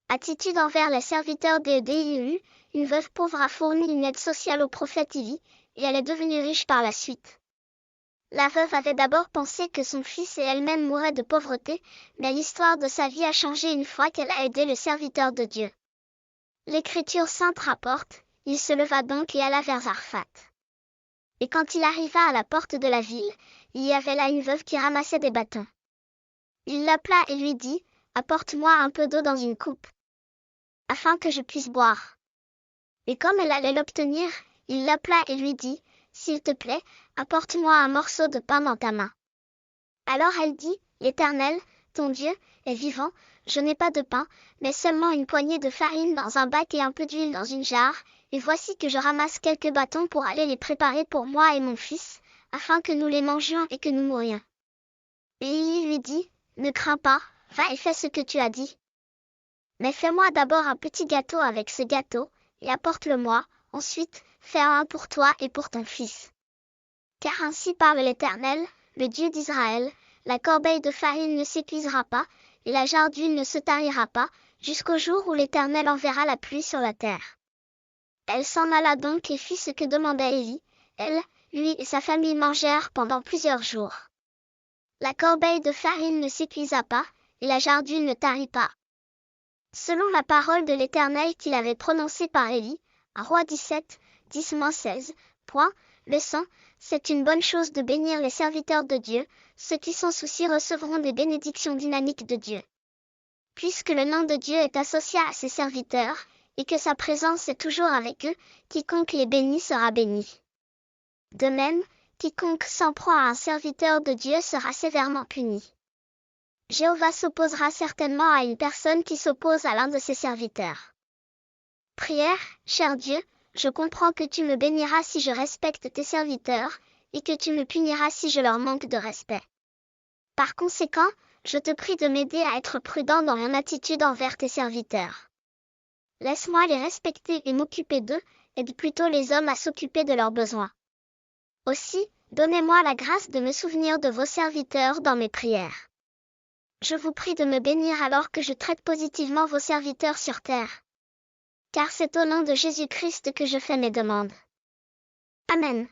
Attitude envers les serviteurs de Dieu. Une veuve pauvre a fourni une aide sociale au prophète Élie, et elle est devenue riche par la suite. La veuve avait d'abord pensé que son fils et elle-même mourraient de pauvreté, mais l'histoire de sa vie a changé une fois qu'elle a aidé le serviteur de Dieu. L'Écriture sainte rapporte, il se leva donc et alla vers Zarephath. Et quand il arriva à la porte de la ville, il y avait là une veuve qui ramassait des bâtons. Il l'appela et lui dit, apporte-moi un peu d'eau dans une coupe, afin que je puisse boire. Et comme elle allait l'obtenir, il l'appela et lui dit, s'il te plaît, apporte-moi un morceau de pain dans ta main. Alors elle dit, l'Éternel, ton Dieu, est vivant, je n'ai pas de pain, mais seulement une poignée de farine dans un bac et un peu d'huile dans une jarre, et voici que je ramasse quelques bâtons pour aller les préparer pour moi et mon fils, afin que nous les mangions et que nous mourions. Et il lui dit, ne crains pas, va et fais ce que tu as dit. Mais fais-moi d'abord un petit gâteau avec ce gâteau, et apporte-le-moi, ensuite, fais un pour toi et pour ton fils. Car ainsi parle l'Éternel, le Dieu d'Israël, la corbeille de farine ne s'épuisera pas, et la jarre d'huile ne se tarira pas, jusqu'au jour où l'Éternel enverra la pluie sur la terre. Elle s'en alla donc et fit ce que demandait Élie. Elle, lui et sa famille mangèrent pendant plusieurs jours. La corbeille de farine ne s'épuisa pas, et la jarre d'huile ne tarit pas. Selon la parole de l'Éternel qu'il avait prononcée par Élie, à Roi 17, 10-16, le sang, c'est une bonne chose de bénir les serviteurs de Dieu, ceux qui sans souci recevront des bénédictions dynamiques de Dieu. Puisque le nom de Dieu est associé à ses serviteurs, et que sa présence est toujours avec eux, quiconque les bénit sera béni. De même, quiconque s'en prend à un serviteur de Dieu sera sévèrement puni. Jéhovah s'opposera certainement à une personne qui s'oppose à l'un de ses serviteurs. Prière, cher Dieu, je comprends que tu me béniras si je respecte tes serviteurs, et que tu me puniras si je leur manque de respect. Par conséquent, je te prie de m'aider à être prudent dans mon attitude envers tes serviteurs. Laisse-moi les respecter et m'occuper d'eux, aide plutôt les hommes à s'occuper de leurs besoins. Aussi, donnez-moi la grâce de me souvenir de vos serviteurs dans mes prières. Je vous prie de me bénir alors que je traite positivement vos serviteurs sur terre. Car c'est au nom de Jésus-Christ que je fais mes demandes. Amen.